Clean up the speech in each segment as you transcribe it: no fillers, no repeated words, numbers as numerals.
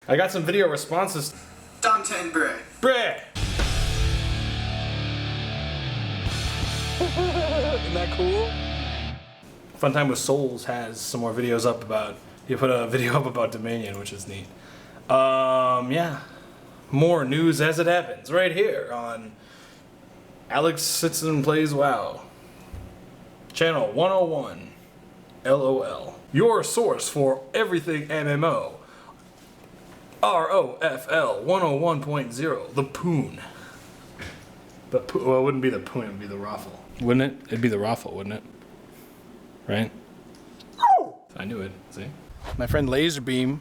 I got some video responses. Dante Bray. Bray! Isn't that cool? Fun Time with Souls has some more videos up about, you put a video up about Dominion, which is neat. Yeah. More news as it happens right here on Alex Sits and Plays WoW. Channel 101. LOL. Your source for everything MMO. ROFL 101.0. The Poon. Well, it wouldn't be the Poon, it would be the Raffle. Wouldn't it? It'd be the Raffle, wouldn't it? Right? I knew it. See? My friend Laserbeam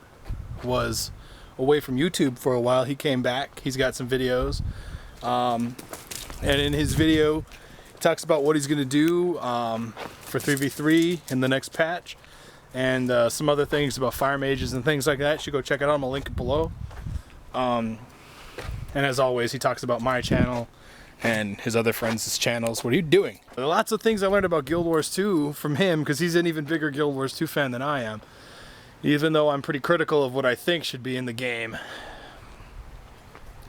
was away from YouTube for a while. He came back. He's got some videos. And in his video, he talks about what he's going to do for 3v3 in the next patch. And some other things about fire mages and things like that. You should go check it out. I'm going to link it below. And as always, he talks about my channel and his other friends' channels. What are you doing? There are lots of things I learned about Guild Wars 2 from him, because he's an even bigger Guild Wars 2 fan than I am. Even though I'm pretty critical of what I think should be in the game.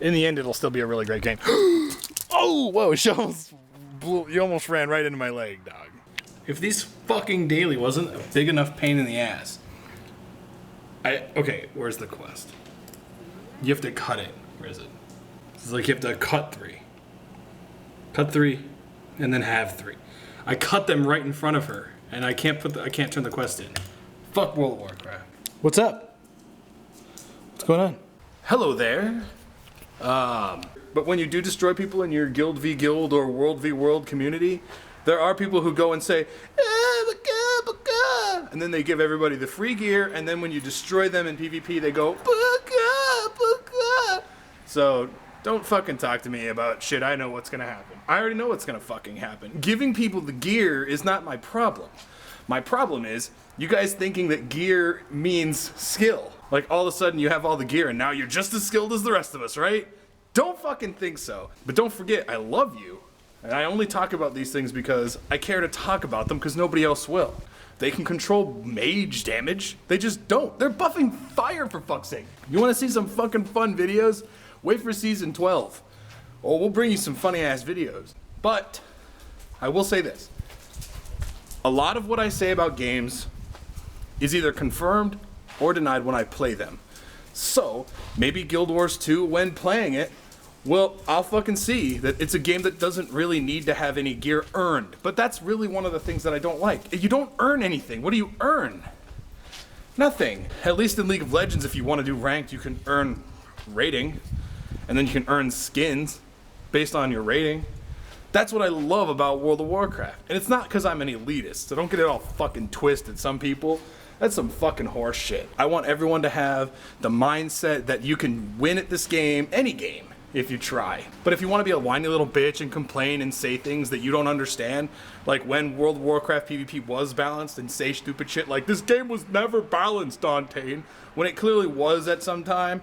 In the end, it'll still be a really great game. Oh, whoa, you almost ran right into my leg, dog. If this fucking daily wasn't a big enough pain in the ass. Okay, where's the quest? You have to cut it. Where is it? It's like you have to cut 3. Cut 3, and then have 3. I cut them right in front of her, and I can't turn the quest in. Fuck World of Warcraft. What's up? What's going on? Hello there. But when you do destroy people in your Guild v Guild or World v World community, there are people who go and say, baka, and then they give everybody the free gear, and then when you destroy them in PvP, they go, baka. So don't fucking talk to me about shit I know what's gonna happen. I already know what's gonna fucking happen. Giving people the gear is not my problem. My problem is you guys thinking that gear means skill. Like all of a sudden you have all the gear and now you're just as skilled as the rest of us, right? Don't fucking think so. But don't forget, I love you. And I only talk about these things because I care to talk about them because nobody else will. They can control mage damage. They just don't. They're buffing fire, for fuck's sake. You wanna see some fucking fun videos? Wait for season 12. Or we'll bring you some funny ass videos. But I will say this. A lot of what I say about games is either confirmed or denied when I play them. So maybe Guild Wars 2, when playing it, well, I'll fucking see that it's a game that doesn't really need to have any gear earned. But that's really one of the things that I don't like. You don't earn anything. What do you earn? Nothing. At least in League of Legends, if you want to do ranked, you can earn rating. And then you can earn skins based on your rating. That's what I love about World of Warcraft. And it's not because I'm an elitist, so don't get it all fucking twisted. Some people, that's some fucking horse shit. I want everyone to have the mindset that you can win at this game, any game, if you try. But if you want to be a whiny little bitch and complain and say things that you don't understand, like when World of Warcraft PvP was balanced, and say stupid shit like, this game was never balanced, Dante, when it clearly was at some time,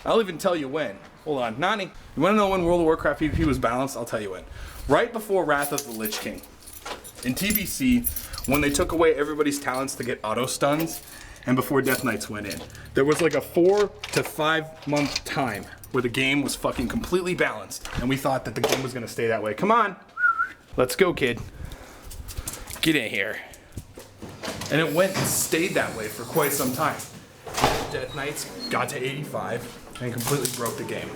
I'll even tell you when. Hold on, Nani. You want to know when World of Warcraft PvP was balanced? I'll tell you when. Right before Wrath of the Lich King. In TBC, when they took away everybody's talents to get auto stuns, and before Death Knights went in, there was like a 4 to 5 month time where the game was fucking completely balanced, and we thought that the game was gonna stay that way. Come on, let's go, kid. Get in here. And it went and stayed that way for quite some time. Death Knights got to 85 and completely broke the game.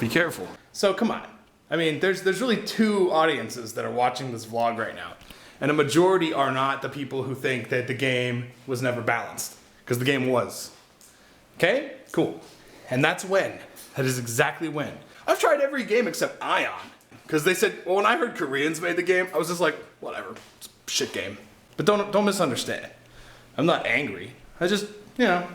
Be careful. So come on. I mean, there's really 2 audiences that are watching this vlog right now. And a majority are not the people who think that the game was never balanced. Because the game was. Okay? Cool. And that's when. That is exactly when. I've tried every game except Ion. Because they said, well, when I heard Koreans made the game, I was just like, whatever. It's a shit game. But don't misunderstand. I'm not angry. I just, you know.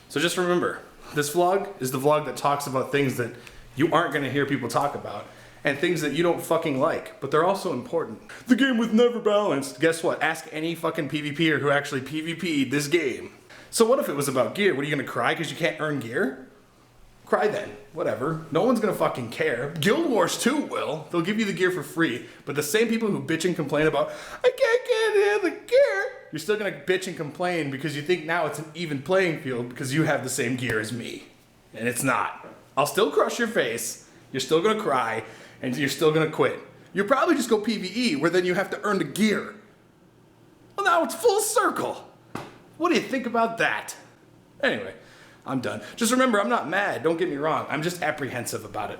So just remember, this vlog is the vlog that talks about things that you aren't going to hear people talk about. And things that you don't fucking like, but they're also important. The game was never balanced. Guess what? Ask any fucking PvPer who actually PvP'd this game. So what if it was about gear? What, are you gonna cry because you can't earn gear? Cry then. Whatever. No one's gonna fucking care. Guild Wars 2 will. They'll give you the gear for free, but the same people who bitch and complain about, I can't get the gear, You're still gonna bitch and complain because you think now it's an even playing field because you have the same gear as me. And it's not. I'll still crush your face, you're still gonna cry, and you're still gonna quit. You'll probably just go PvE, where then you have to earn the gear. Well, now it's full circle. What do you think about that? Anyway, I'm done. Just remember, I'm not mad, don't get me wrong. I'm just apprehensive about it.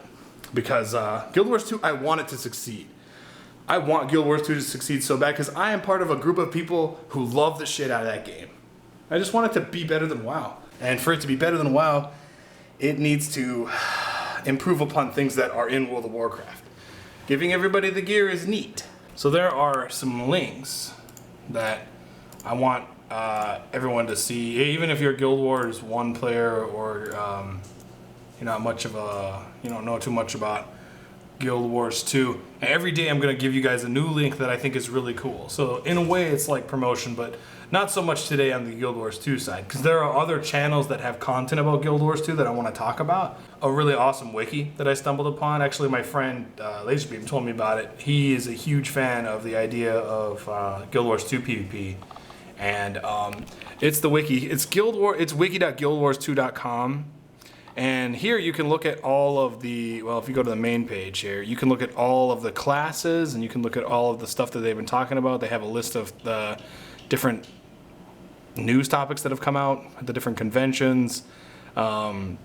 Because Guild Wars 2, I want it to succeed. I want Guild Wars 2 to succeed so bad because I am part of a group of people who love the shit out of that game. I just want it to be better than WoW. And for it to be better than WoW, it needs to improve upon things that are in World of Warcraft. Giving everybody the gear is neat. So there are some links that I want everyone to see, even if you're a Guild Wars 1 player or you're not much of a, you don't know too much about Guild Wars 2. Every day I'm going to give you guys a new link that I think is really cool. So in a way it's like promotion, but not so much today on the Guild Wars 2 side, because there are other channels that have content about Guild Wars 2 that I want to talk about. A really awesome wiki that I stumbled upon. Actually, my friend Leage of Legends told me about it. He is a huge fan of the idea of Guild Wars 2 PvP. And it's the wiki. It's wiki.guildwars2.com. And here you can look at all of the, well, if you go to the main page here, you can look at all of the classes and you can look at all of the stuff that they've been talking about. They have a list of the different news topics that have come out at the different conventions. They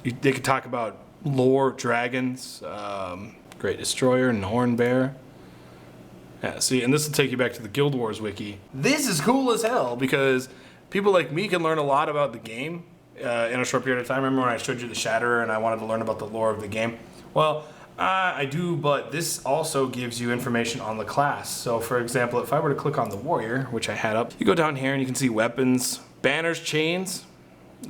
could talk about lore, dragons, Great Destroyer, Norn Bear. Yeah, see, and this will take you back to the Guild Wars wiki. This is cool as hell because people like me can learn a lot about the game in a short period of time. Remember when I showed you the Shatterer and I wanted to learn about the lore of the game? Well, I do, but this also gives you information on the class. So for example, if I were to click on the Warrior, which I had up, you go down here and you can see weapons, banners, chains,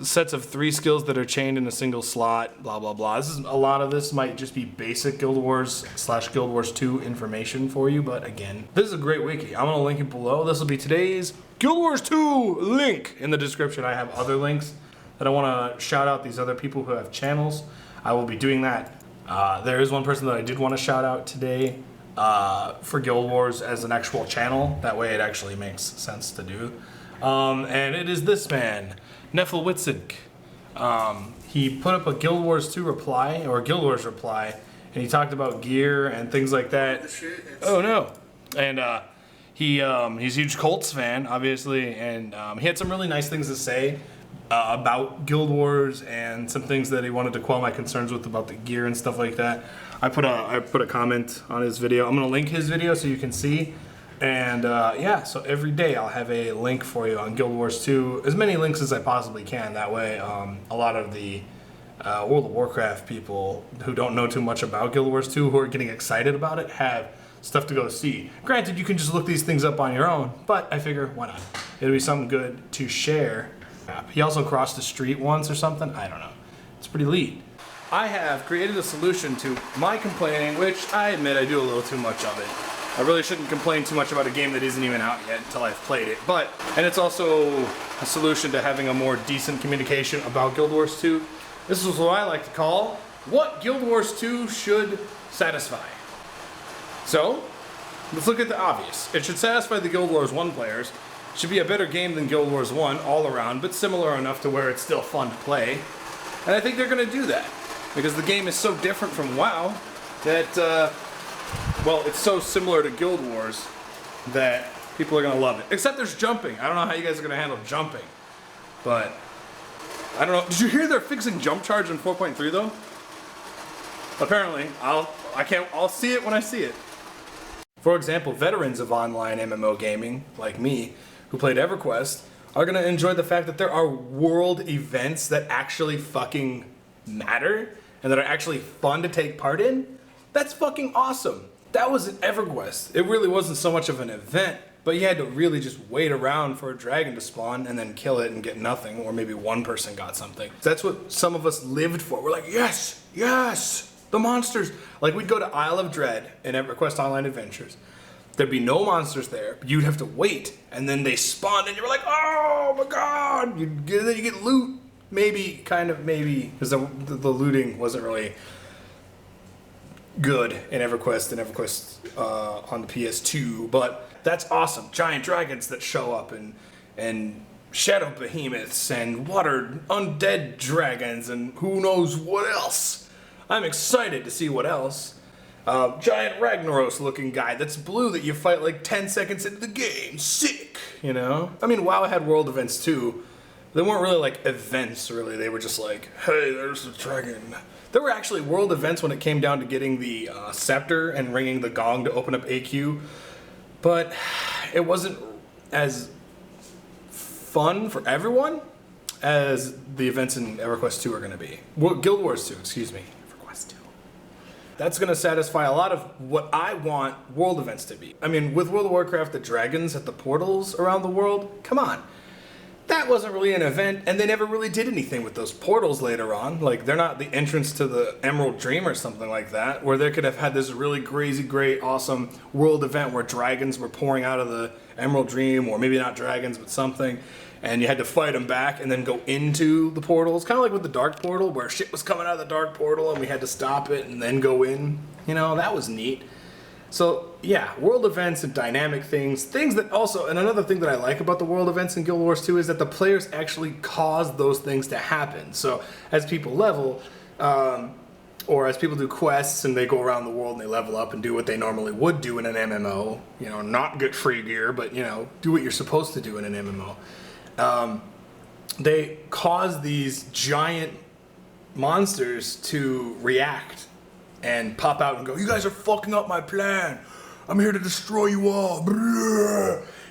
sets of 3 skills that are chained in a single slot, blah, blah, blah. A lot of this might just be basic Guild Wars / Guild Wars 2 information for you, but again, this is a great wiki. I'm gonna link it below. This will be today's Guild Wars 2 link in the description. I have other links that I wanna shout out, these other people who have channels. I will be doing that. There is one person that I did wanna shout out today for Guild Wars as an actual channel. That way it actually makes sense to do. And it is this man, Neffelwitzig. He put up a Guild Wars 2 reply, or a Guild Wars reply, and he talked about gear and things like that. Oh no. And he's a huge Colts fan, obviously, and he had some really nice things to say about Guild Wars and some things that he wanted to quell my concerns with about the gear and stuff like that. I put a comment on his video. I'm gonna link his video so you can see. And yeah, so every day I'll have a link for you on Guild Wars 2, as many links as I possibly can. That way a lot of the World of Warcraft people who don't know too much about Guild Wars 2, who are getting excited about it, have stuff to go see. Granted, you can just look these things up on your own, but I figure, why not? It'll be something good to share. He also crossed the street once or something, I don't know. It's pretty neat. I have created a solution to my complaining, which I admit I do a little too much of it. I really shouldn't complain too much about a game that isn't even out yet until I've played it. And it's also a solution to having a more decent communication about Guild Wars 2. This is what I like to call what Guild Wars 2 should satisfy. So, let's look at the obvious. It should satisfy the Guild Wars 1 players. It should be a better game than Guild Wars 1 all around, but similar enough to where it's still fun to play. And I think they're going to do that because the game is so different from WoW that well, it's so similar to Guild Wars that people are going to love it. Except there's jumping. I don't know how you guys are going to handle jumping. But, I don't know. Did you hear they're fixing jump charge in 4.3 though? Apparently. I'll see it when I see it. For example, veterans of online MMO gaming, like me, who played EverQuest, are going to enjoy the fact that there are world events that actually fucking matter and that are actually fun to take part in. That's fucking awesome. That was an EverQuest. It really wasn't so much of an event, but you had to really just wait around for a dragon to spawn and then kill it and get nothing, or maybe one person got something. That's what some of us lived for. We're like, yes, yes, the monsters. Like we'd go to Isle of Dread in EverQuest Online Adventures. There'd be no monsters there, but you'd have to wait, and then they spawned and you were like, oh my god. Then you get loot, maybe, kind of, maybe, because the looting wasn't really good in EverQuest and EverQuest on the PS2, but that's awesome. Giant dragons that show up and shadow behemoths and water undead dragons and who knows what else. I'm excited to see what else. Giant Ragnaros looking guy that's blue that you fight like 10 seconds into the game. Sick, you know? I mean, WoW had world events too. They weren't really like events, really. They were just like, hey, there's a dragon. There were actually world events when it came down to getting the scepter and ringing the gong to open up AQ. But it wasn't as fun for everyone as the events in EverQuest 2 are going to be. Well, Guild Wars 2, excuse me. EverQuest 2. That's going to satisfy a lot of what I want world events to be. I mean, with World of Warcraft, the dragons at the portals around the world, come on. That wasn't really an event, and they never really did anything with those portals later on. Like, they're not the entrance to the Emerald Dream or something like that, where they could have had this really crazy, great, awesome world event where dragons were pouring out of the Emerald Dream, or maybe not dragons, but something, and you had to fight them back and then go into the portals. Kind of like with the Dark Portal, where shit was coming out of the Dark Portal and we had to stop it and then go in. You know, that was neat. So, yeah, world events and dynamic things that also, and another thing that I like about the world events in Guild Wars 2 is that the players actually cause those things to happen. So, as people level, or as people do quests and they go around the world and they level up and do what they normally would do in an MMO, you know, not get free gear, but, you know, do what you're supposed to do in an MMO, they cause these giant monsters to react and pop out and go, you guys are fucking up my plan. I'm here to destroy you all.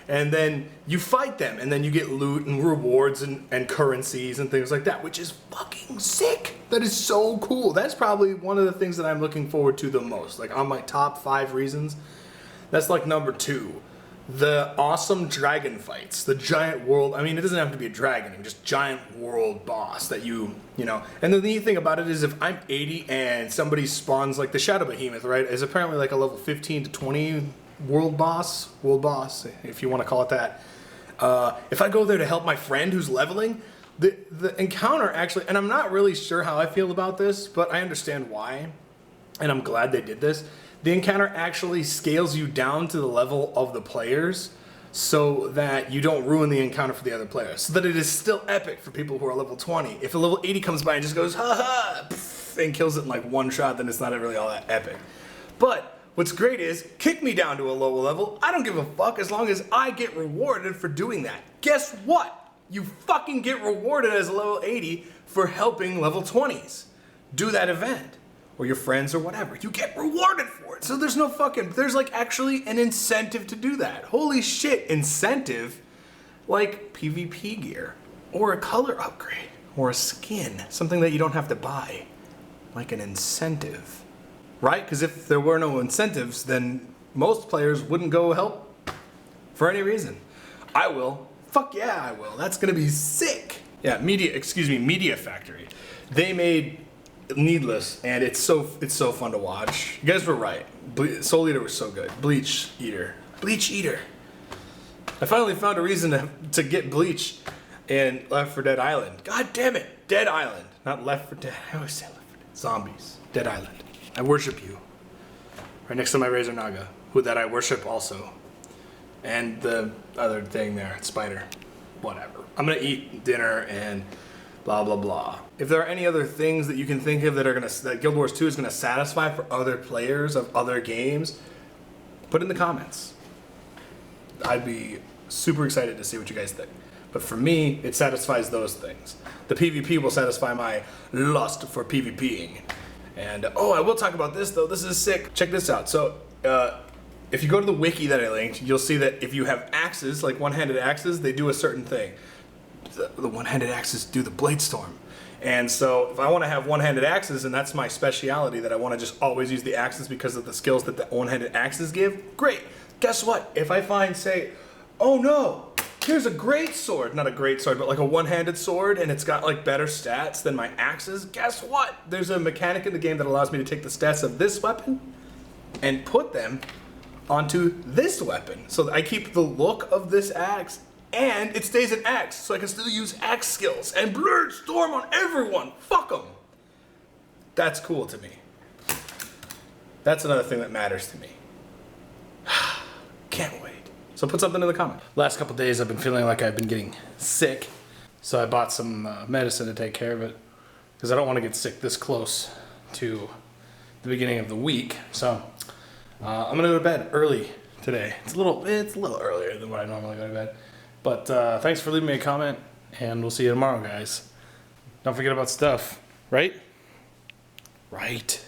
And then you fight them, and then you get loot and rewards and currencies and things like that, which is fucking sick. That is so cool. That's probably one of the things that I'm looking forward to the most. Like, on my top 5 reasons, that's like number 2. The awesome dragon fights, the giant world, I mean, it doesn't have to be a dragon, just giant world boss that you know. And the neat thing about it is if I'm 80 and somebody spawns like the Shadow Behemoth, right, is apparently like a level 15 to 20 world boss, if you want to call it that. If I go there to help my friend who's leveling, the encounter actually, and I'm not really sure how I feel about this, but I understand why, and I'm glad they did this. The encounter actually scales you down to the level of the players so that you don't ruin the encounter for the other players. So that it is still epic for people who are level 20. If a level 80 comes by and just goes, ha ha, and kills it in like one shot, then it's not really all that epic. But what's great is, kick me down to a lower level, I don't give a fuck as long as I get rewarded for doing that. Guess what? You fucking get rewarded as a level 80 for helping level 20s do that event. Or your friends or whatever. You get rewarded for it. So there's no fucking, there's like actually an incentive to do that. Holy shit, incentive? Like PvP gear. Or a color upgrade. Or a skin. Something that you don't have to buy. Like an incentive. Right? Because if there were no incentives, then most players wouldn't go help for any reason. I will. Fuck yeah, I will. That's gonna be sick. Yeah, Media Factory. They made Needless, and it's so fun to watch. You guys were right. Soul Eater was so good. Bleach Eater. I finally found a reason to get Bleach in Left 4 Dead Island. God damn it. Dead Island. Not Left 4 Dead. I always say Left 4 Dead. Zombies. Dead Island. I worship you. Right next to my Razor Naga, who that I worship also. And the other thing there, Spider. Whatever. I'm gonna eat dinner and blah blah blah. If there are any other things that you can think of that Guild Wars 2 is gonna satisfy for other players of other games, put in the comments. I'd be super excited to see what you guys think. But for me, it satisfies those things. The PvP will satisfy my lust for PvPing. And I will talk about this though. This is sick. Check this out. So if you go to the wiki that I linked, you'll see that if you have axes, like one-handed axes, they do a certain thing. The one-handed axes do the blade storm. And so if I want to have one-handed axes, and that's my speciality, that I want to just always use the axes because of the skills that the one-handed axes give, great. Guess what? If I find, say, oh no, here's a great sword, not a great sword, but like a one-handed sword, and it's got like better stats than my axes, guess what? There's a mechanic in the game that allows me to take the stats of this weapon and put them onto this weapon. So I keep the look of this axe and it stays an axe, so I can still use axe skills and blurred storm on everyone. Fuck them. That's cool to me. That's another thing that matters to me. Can't wait. So put something in the comment. Last couple days I've been feeling like I've been getting sick. So I bought some medicine to take care of it. Because I don't want to get sick this close to the beginning of the week. So I'm going to go to bed early today. It's a little earlier than what I normally go to bed. But thanks for leaving me a comment. And we'll see you tomorrow, guys. Don't forget about stuff. Right? Right.